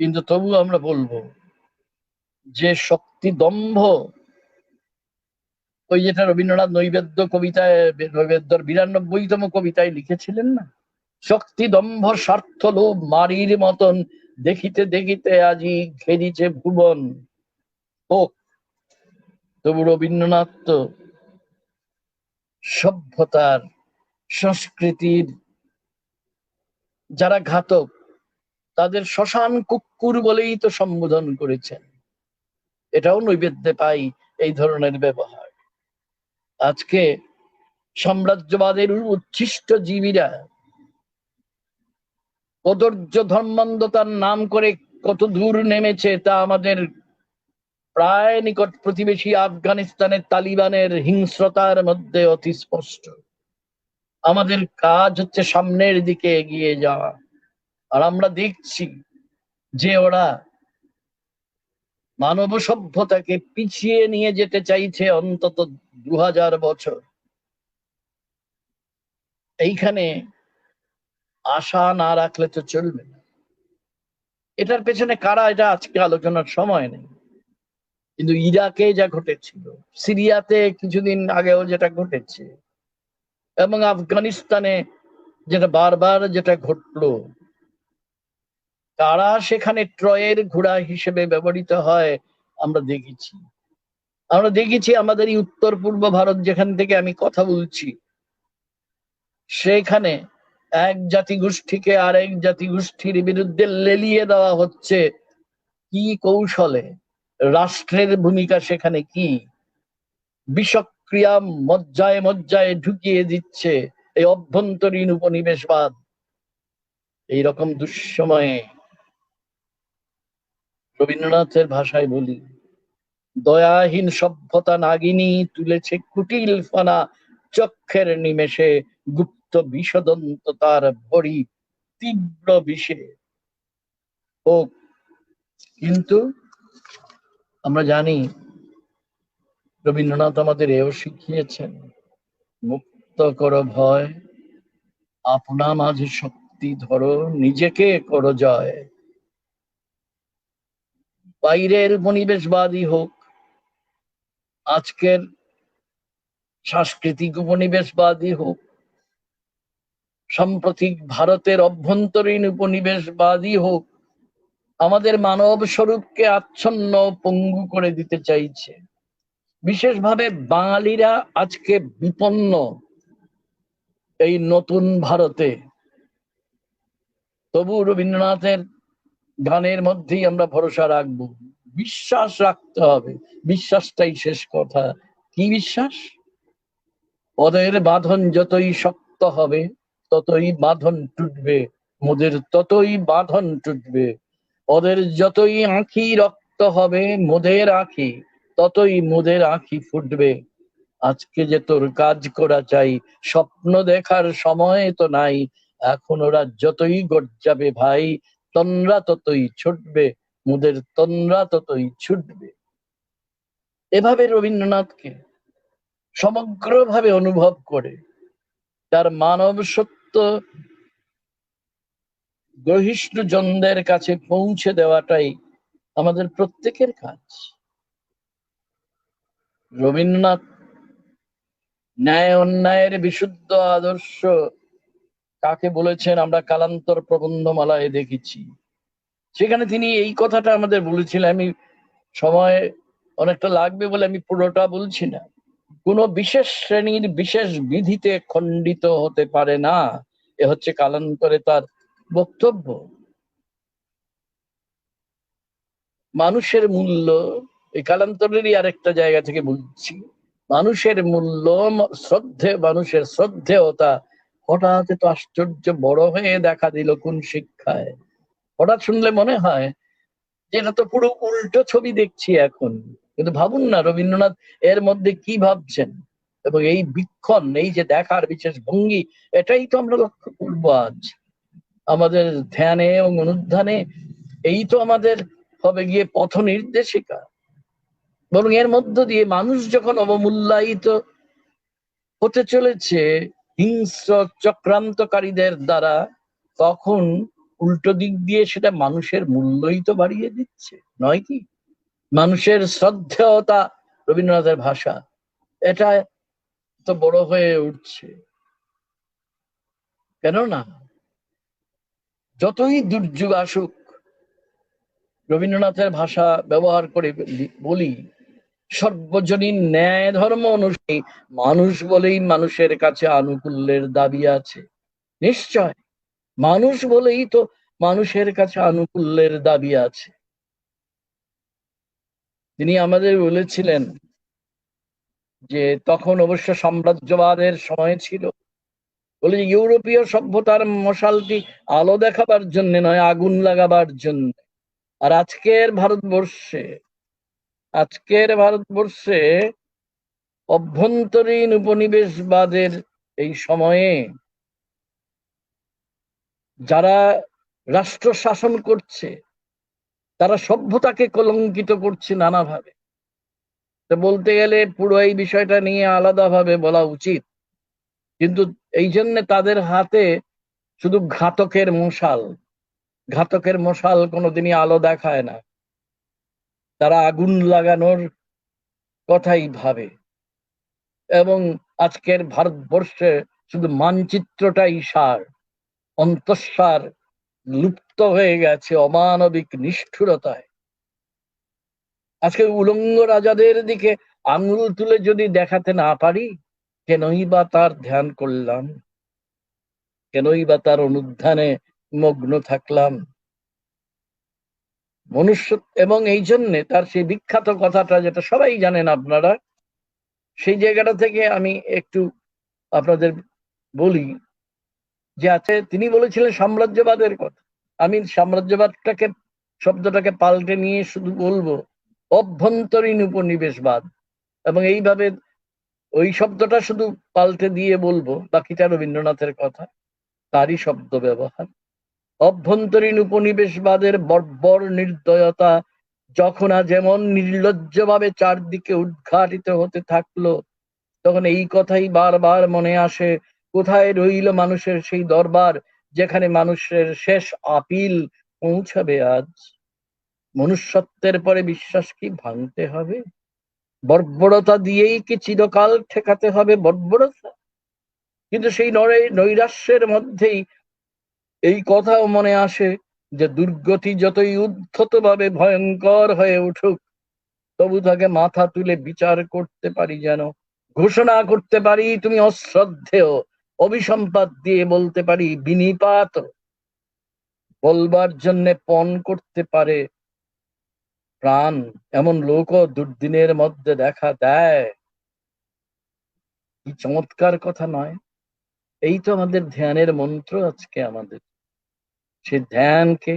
কিন্তু তবু আমরা বলবো যে শক্তি দম্ভ, ওই যেটা রবীন্দ্রনাথ নৈবেদ্য কবিতায়, নৈবেদ্যর 92তম কবিতায় লিখেছিলেন না, শক্তি দম্ভ স্বার্থ লোভ মারির মতন দেখিতে দেখিতে আজি ঘেরিছে ভুবন। হোক, তবু রবীন্দ্রনাথ তো সভ্যতার সংস্কৃতির যারা ঘাতক তাদের শ্মশান কুকুর বলেই তো সম্বোধন করেছেন। এটাও নৈবেদ্যে পাই এই ধরনের ব্যবহার। আজকে সাম্রাজ্যবাদের উচ্ছিষ্ট জীবীরা কদর্য ধর্মান্ধতার নাম করে কত দূর নেমেছে তা আমাদের প্রায় নিকট প্রতিবেশী আফগানিস্তানের তালিবানের হিংস্রতার মধ্যে অতি স্পষ্ট। আমাদের কাজ হচ্ছে সামনের দিকে এগিয়ে যাওয়া, আর আমরা দেখছি যে ওরা মানব সভ্যতাকে পিছিয়ে নিয়ে যেতে চাইছে অন্তত 2000 বছর। এইখানে আশা না রাখলে তো চলবে না। এটার পেছনে কারা, এটা আজকে আলোচনার সময় নেই, কিন্তু ইরাকে যা ঘটেছিল, সিরিয়াতে কিছুদিন আগেও যেটা ঘটেছে, এবং আফগানিস্তানে যেটা বারবার যেটা ঘটলো, কারা সেখানে ট্রয়ের ঘোড়া হিসেবে ব্যবহৃত হয় আমরা দেখেছি। আমরা দেখেছি আমাদের এই উত্তর পূর্ব ভারত যেখান থেকে আমি কথা বলছি, সেখানে এক জাতিগোষ্ঠীকে আরেক জাতিগোষ্ঠীর বিরুদ্ধে লেলিয়ে দেওয়া হচ্ছে কি কৌশলে, রাষ্ট্রের ভূমিকা সেখানে কি, বিষক্রিয়া মজ্জায় মজ্জায় ঢুকিয়ে দিচ্ছে এই অভ্যন্তরীণ উপনিবেশবাদ। এইরকম দুঃসময়ে রবীন্দ্রনাথের ভাষায় বলি, দয়াহীন সভ্যতা নাগিনী তুলেছে কুটিল ফনা, চক্ষের নিমেষে গুপ্ত বিষদন্ত তার ভরি তীব্র বিষে। ও কিন্তু আমরা জানি রবীন্দ্রনাথ আমাদের এও শিখিয়েছেন, মুক্ত করো ভয়, আপনা মাঝে শক্তি ধরো, নিজেকে করো জয়। বাইরের উপনিবেশবাদী হোক, আজকের সাংস্কৃতিক উপনিবেশবাদী হোক, সাম্প্রতিক ভারতের অভ্যন্তরীণ উপনিবেশবাদী হোক, আমাদের মানব স্বরূপকে আচ্ছন্ন পঙ্গু করে দিতে চাইছে। বিশেষভাবে বাঙালিরা আজকে বিপন্ন এই নতুন ভারতে। তবু রবীন্দ্রনাথের গানের মধ্যেই আমরা ভরসা রাখবো, বিশ্বাস রাখতে হবে, বিশ্বাসটাই শেষ কথা। কি বিশ্বাস? ওদের বাঁধন যতই শক্ত হবে ততই বাঁধন টুটবে, মোদের ততই বাঁধন টুটবে। ওদের যতই আঁখি রক্ত হবে মোদের আঁখি ততই মোদের আঁখি ফুটবে। আজকে যে তোর কাজ করা চাই, স্বপ্ন দেখার সময় তো নাই, এখন ওরা যতই গর্জাবে ভাই, তন্দ্রা ততই ছুটবে, মোদের তন্দ্রা ততই ছুটবে। এভাবে রবীন্দ্রনাথকে সমগ্রভাবে অনুভব করে তার মানব সত্য গ্রহিষ্ণু জনদের কাছে পৌঁছে দেওয়াটাই আমাদের প্রত্যেকের কাজ। রবীন্দ্রনাথ ন্যায় অন্যায়ের বিশুদ্ধ আদর্শ কাকে বলেছেন আমরা কালান্তর প্রবন্ধমালায় দেখেছি। সেখানে তিনি এই কথাটা আমাদের বলেছিলেন, আমি সময় অনেকটা লাগবে বলে আমি পুরোটা বলছি না। কোন বিশেষ শ্রেণীর বিশেষ বিধিতে খণ্ডিত হতে পারে না, এ হচ্ছে কালান্তরে তার বক্তব্য। মানুষের মূল্য, এই কালান্তরেরই আরেকটা জায়গা থেকে বলছি, মানুষের মূল্য, মানুষের শ্রদ্ধেয়তা হঠাৎ তো আশ্চর্য বড় হয়ে দেখা দিল কোন শিক্ষায়। হঠাৎ শুনলে মনে হয় যে এটা তো পুরো উল্টো ছবি দেখছি এখন। কিন্তু ভাবুন না রবীন্দ্রনাথ এর মধ্যে কি ভাবছেন, এবং এই বীক্ষণ, এই যে দেখার বিশেষ ভঙ্গি, এটাই তো আমরা লক্ষ্য করবো আজ আমাদের ধ্যানে এবং অনুধ্যানে। এই তো আমাদের হবে গিয়ে পথ নির্দেশিকা। বরং এর মধ্য দিয়ে মানুষ যখন অবমূল্যায়িত হতে চলেছে হিংস্র চক্রান্তকারীদের দ্বারা, তখন উল্টো দিক দিয়ে সেটা মানুষের মূল্যই তো বাড়িয়ে দিচ্ছে, নয় কি? মানুষের শ্রদ্ধেয়তা, রবীন্দ্রনাথের ভাষা, এটা তো বড় হয়ে উঠছে। কেননা যতই দুর্যোগ আসুক, রবীন্দ্রনাথের ভাষা ব্যবহার করে বলি, সর্বজনীন ন্যায় ধর্ম অনুযায়ী মানুষ বলেই মানুষের কাছে আনুকূল্যের দাবি আছে। নিশ্চয়, মানুষ বলেই তো মানুষের কাছে আনুকূল্যের দাবি আছে। তিনি আমাদের বলেছিলেন যে তখন অবশ্য সাম্রাজ্যবাদের সময় ছিল, বলে ইউরোপীয় সভ্যতার মশালটি আলো দেখাবার জন্য নয়, আগুন লাগাবার জন্য। আর আজকের ভারতবর্ষে অভ্যন্তরীণ উপনিবেশবাদের এই সময়ে যারা রাষ্ট্র শাসন করছে, তারা সভ্যতাকে কলঙ্কিত করছে নানাভাবে। তো বলতে গেলে পুরো এই বিষয়টা নিয়ে আলাদাভাবে বলা উচিত, কিন্তু এই জন্য তাদের হাতে শুধু ঘাতকের মশাল কোনোদিনই আলো দেখায় না, তারা আগুন লাগানোর কথাই ভাবে। এবং আজকের ভারতবর্ষে শুধু মানচিত্রটাই সার, অন্তঃসার লুপ্ত হয়ে গেছে অমানবিক নিষ্ঠুরতায়। আজকে উলঙ্গ রাজাদের দিকে আঙুল তুলে যদি দেখাতে না পারি, কেনই বা তার ধ্যান করলাম, কেনই বা তার অনুধ্যানে মগ্ন থাকলাম। মনুষ্য, এবং এই জন্যে তার সেই বিখ্যাত কথাটা যেটা সবাই জানেন আপনারা, সেই জায়গাটা থেকে আমি একটু আপনাদের বলি যে আছে, তিনি বলেছিলেন সাম্রাজ্যবাদের কথা। আমি শব্দটাকে পাল্টে নিয়ে শুধু বলবো অভ্যন্তরীণ উপনিবেশবাদ, এবং এইভাবে ওই শব্দটা শুধু পাল্টে দিয়ে বলবো, বাকিটা রবীন্দ্রনাথের কথা, তারই শব্দ ব্যবহার। অভ্যন্তরীণ উপনিবেশবাদের বর্বর নির্দয়তা যখন যেমন নির্লজ্জভাবে চারদিকে উদ্ঘাটিত হতে থাকলো, তখন এই কথাই বারবার মনে আসে, কোথায় রইল মানুষের সেই দরবার, যেখানে মানুষের শেষ আপিল পৌঁছাবে আজ। মনুষ্যত্বের পরে বিশ্বাস কি ভাঙতে হবে? বর্বরতা দিয়েই কি চিরকাল ঠেকাতে হবে বর্বরতা? কিন্তু সেই নৈরাশ্যের মধ্যেই এই কথাও মনে আসে যে দুর্গতি যতই উদ্ধত ভাবে ভয়ঙ্কর হয়ে উঠুক, তবু তাকে মাথা তুলে বিচার করতে পারি, যেন ঘোষণা করতে পারি তুমি অশ্রদ্ধেয়, অভিসম্পাত দিয়ে বলতে পারি বিনিপাত, বলবার জন্য পণ করতে পারে প্রাণ। এমন লোকও দুর্দিনের মধ্যে দেখা দেয়। কি চমৎকার কথা নয়? এই তো আমাদের ধ্যানের মন্ত্র আজকে আমাদের। সে ধ্যানকে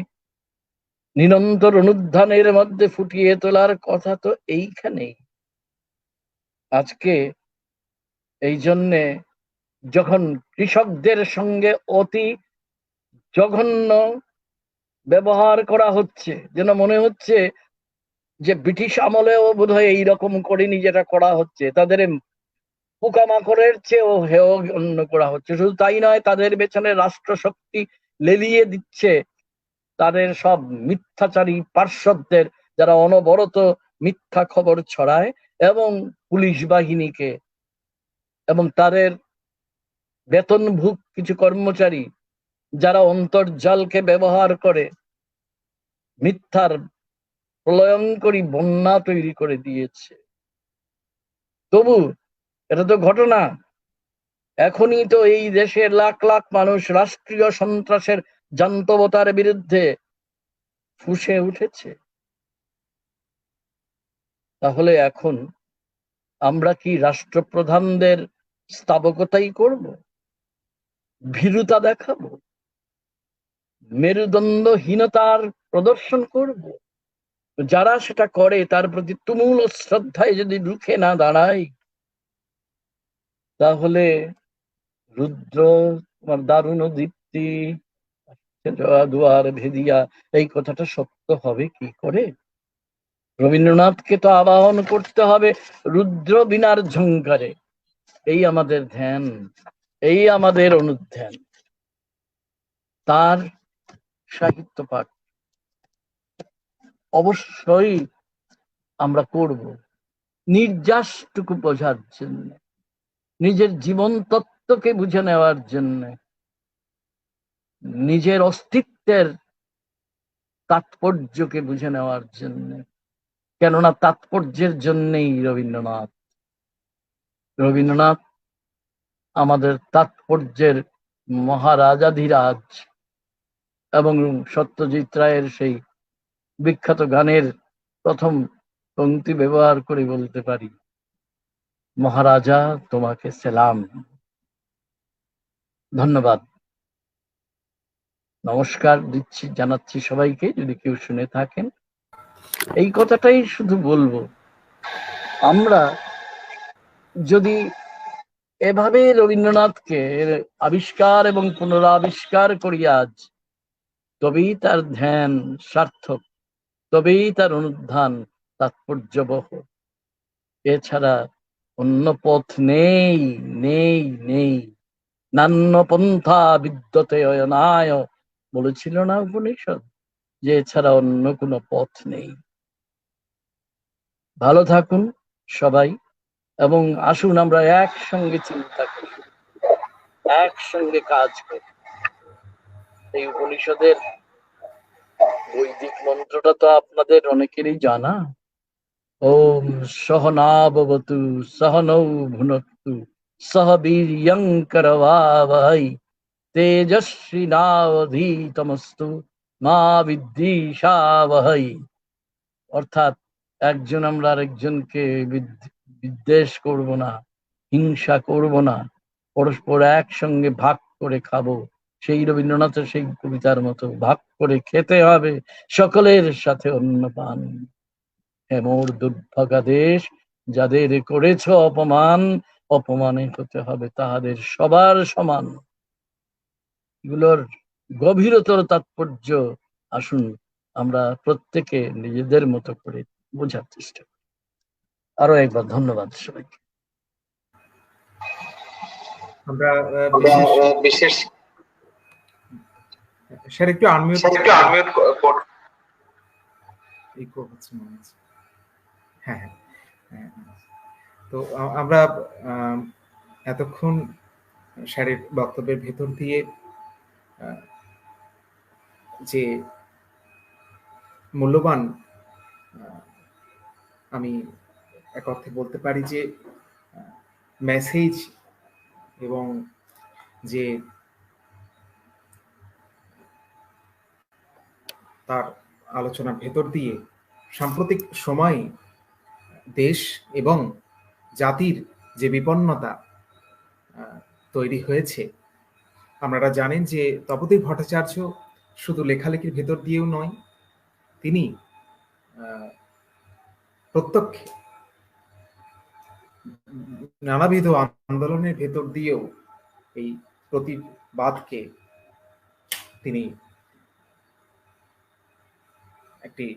নিরন্তর অনুধ্যানের মধ্যে ফুটিয়ে তোলার কথা তো এইখানেই। আজকে এই জন্যে যখন কৃষকদের সঙ্গে অতি জঘন্য ব্যবহার করা হচ্ছে, যেন মনে হচ্ছে যে ব্রিটিশ আমলেও বোধহয় এইরকম করেনি যেটা করা হচ্ছে, তাদের পোকামাকড়ের চেয়েও হেয় গণ্য করা হচ্ছে। শুধু তাই নয়, তাদের পেছনে রাষ্ট্রশক্তি লেলিয়ে দিচ্ছে তাদের সব মিথ্যাচারী পার্শ্বদের, যারা অনবরত মিথ্যা খবর ছড়ায়, এবং পুলিশ বাহিনীকে এবং তাদের বেতনভুক কিছু কর্মচারী, যারা অন্তর্জালকে ব্যবহার করে মিথ্যার প্রলয়ঙ্করী বন্যা তৈরি করে দিয়েছে। তবু এটা তো ঘটনা। এখনই তো এই দেশের লাখ লাখ মানুষ রাষ্ট্রীয় সন্ত্রাসের জান্তবতার বিরুদ্ধে ফুঁসে উঠেছে। তাহলে এখন আমরা কি রাষ্ট্রপ্রধানদের স্তাবকতাই করব, ভীরুতা দেখাবো, মেরুদণ্ডহীনতার প্রদর্শন করব? যারা সেটা করে তার প্রতি তুমুল শ্রদ্ধায় যদি রুখে না দাঁড়াই, তাহলে রুদ্র তোমার দারুণ দীপ্তি দুয়ার ভেদিয়া, এই কথাটা সত্য হবে কি করে? রবীন্দ্রনাথকে তো আবাহন করতে হবে রুদ্র বীণার ঝঙ্কারে। এই আমাদের ধ্যান, এই আমাদের অনুধ্যান। তার সাহিত্য পাঠ অবশ্যই আমরা করব, নির্যাসটুকু বোঝার জন্য, নিজের জীবন তত্ত্বকে বুঝে নেওয়ার জন্য। নিজের অস্তিত্বের তাৎপর্যকে বুঝে নেওয়ার জন্য। কেননা তাৎপর্যের জন্যই রবীন্দ্রনাথ। রবীন্দ্রনাথ আমাদের তাৎপর্যের মহারাজাধিরাজ। এবং সত্যজিৎ রায়ের সেই বিখ্যাত গানের প্রথম পংক্তি ব্যবহার করে বলতে পারি, মহারাজা তোমাকে সেলাম। ধন্যবাদ, নমস্কার জানাচ্ছি সবাইকে, যদি কেউ শুনে থাকেন। এই কথাটাই শুধু বলবো, আমরা যদি এভাবে রবীন্দ্রনাথকে আবিষ্কার এবং পুনরাবিষ্কার করি আজ, তবেই তার ধ্যান সার্থক, তবেই তার অনুধান তাৎপর্যবহ। এছাড়া অন্য পথ নেই, নেই, নেই। নান্য পন্থা বিদ্যতে অয়নায়, বলেছিল না উপনিষদ, যে এছাড়া অন্য কোনো পথ নেই। ভালো থাকুন সবাই, এবং আসুন আমরা একসঙ্গে চিন্তা করি, একসঙ্গে কাজ করি। এই উপনিষদের বৈদিক মন্ত্রটা তো আপনাদের অনেকেরই জানা। ওম সহনাবতু সহনৌ ভুনক্তু সহ বীর্যং করবাবহৈ তেজস্বিনাবধীতমস্তু মা বিদ্বিষাবহৈ। অর্থাৎ একজন আমরা আরেকজনকে বিদ্বেষ করব না, হিংসা করব না, পরস্পর একসঙ্গে ভাগ করে খাবো। সেই রবীন্দ্রনাথের সেই কবিতার মতো ভাগ করে খেতে হবে, সকলের সাথে অন্নপান। হে মোর দুর্ভাগা দেশ, যাদের করেছ অপমান, অপমানে হতে হবে তাহাদের সবার সমান। এগুলোর গভীরতর তাৎপর্য আসুন আমরা প্রত্যেকে নিজেদের মতো করে বোঝার চেষ্টা করি। আরো একবার ধন্যবাদ সবাইকে। আমরা বিশেষ স্যার একটু আনমিউট ইকো হচ্ছে মনে হচ্ছে। হ্যাঁ হ্যাঁ, তো আমরা এতক্ষণ স্যারের বক্তব্যের ভেতর দিয়ে যে মূল্যবান, আমি এক অর্থে বলতে পারি যে মেসেজ, এবং যে তার আলোচনার ভেতর দিয়ে সাম্প্রতিক সময়ে দেশ এবং জাতির যে বিপন্নতা তৈরি হয়েছে, আপনারা জানেন যে তপোধীর ভট্টাচার্য শুধু লেখালেখির ভেতর দিয়েও নয়, তিনি প্রত্যক্ষে নানাবিধ আন্দোলনের ভেতর দিয়েও এই প্রতিবাদকে তিনি একটি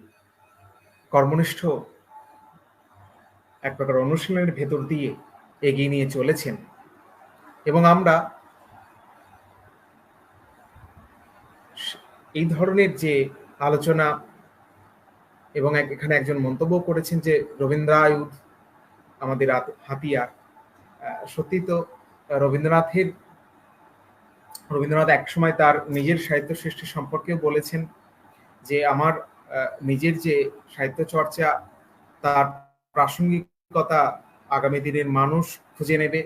কর্মনিষ্ঠ এক প্রকার অনুশীলনের ভেতর দিয়ে এগিয়ে নিয়ে চলেছেন। এবং আমরা এই ধরনের যে আলোচনা, এবং এখানে একজন মন্তব্য করেছেন যে রবীন্দ্রায়ুধ আমাদের হাতিয়ার। সত্যি তো রবীন্দ্রনাথ একসময় তার নিজের সাহিত্য সৃষ্টি সম্পর্কেও বলেছেন যে আমার নিজের যে সাহিত্য চর্চা, তার প্রাসঙ্গিকতা আগামী দিনের মানুষ খুঁজে নেবে।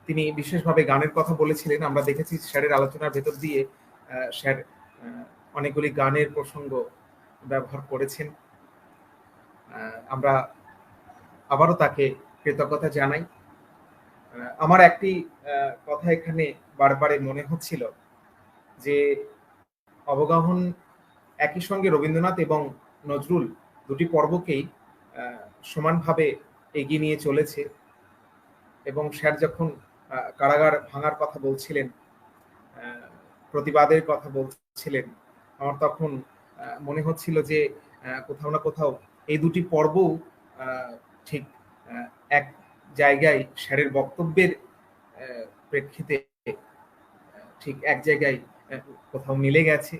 তিনি বিশেষভাবে গানের কথা বলেছিলেন। আমরা দেখেছি স্যারের আলোচনার ভেতর দিয়ে স্যার অনেকগুলি গানের প্রসঙ্গ ব্যবহার করেছেন। আমরা আবারও তাকে কৃতজ্ঞতা জানাই। আমার একটি কথা এখানে বারবারে মনে হচ্ছিল যে অবগাহন একই সঙ্গে রবীন্দ্রনাথ এবং নজরুল দুটি পর্বকেই সমানভাবে এগিয়ে নিয়ে চলেছে। এবং স্যার যখন কারাগার ভাঙার কথা বলছিলেন, প্রতিবাদের কথা বলছিলেন, আমার তখন মনে হচ্ছিল যে কোথাও না কোথাও এই দুটি পর্ব ঠিক এক জায়গায় স্যারের বক্তব্যের প্রেক্ষিতে ঠিক এক জায়গায় কোথাও মিলে গেছে।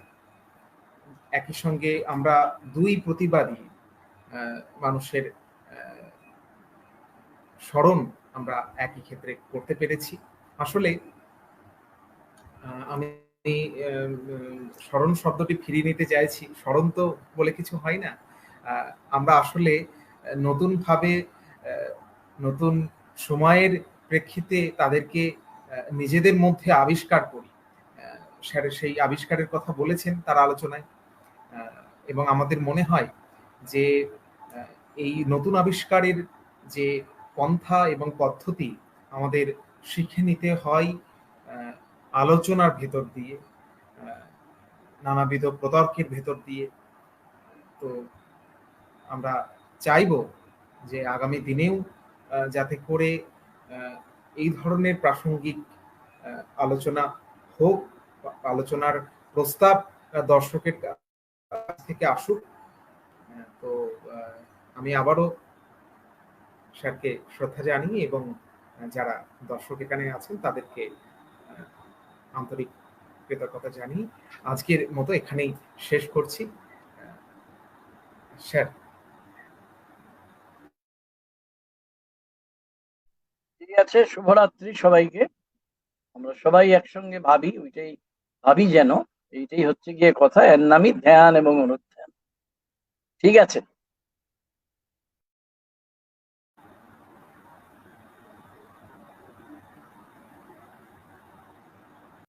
একই সঙ্গে আমরা দুই প্রতিবাদী মানুষের স্মরণ আমরা একই ক্ষেত্রে করতে পেরেছি। আসলে আমি আমি স্মরণ শব্দটি ফিরিয়ে নিতে চাইছি। স্মরণ তো বলে কিছু হয় না। আমরা আসলে নতুনভাবে আ নতুন সময়ের প্রেক্ষিতে তাদেরকে নিজেদের মধ্যে আবিষ্কার করি। আ স্যার সেই আবিষ্কারের কথা বলেছেন তার আলোচনায়। আ এবং আমাদের মনে হয় যে আ এই নতুন আবিষ্কারের যে পন্থা এবং পদ্ধতি আমাদের শিখে নিতে হয় আ আলোচনার ভেতর দিয়ে, আ নানাবিধ প্রতর্কের ভেতর দিয়ে। তো আমরা চাইবো যে আগামী দিনেও যাতে করে আ এই ধরনের প্রাসঙ্গিক আ আলোচনা হোক, আলোচনার প্রস্তাব দর্শকের কাছ থেকে আসুক। তো আ আমি আবারও স্যারকে শ্রদ্ধা জানিয়ে এবং যারা দর্শক এখানে আছেন তাদেরকে আ আন্তরিক কৃতজ্ঞতা জানিয়ে আজকের মতো এখানেই শেষ করছি। আ স্যার। ঠিক আছে, শুভরাত্রি সবাইকে। আমরা সবাই একসঙ্গে ভাবি, ওইটাই ভাবি যেন, এইটাই হচ্ছে গিয়ে কথা। এর নামই ধ্যান এবং অনুধ্যান। ঠিক আছে।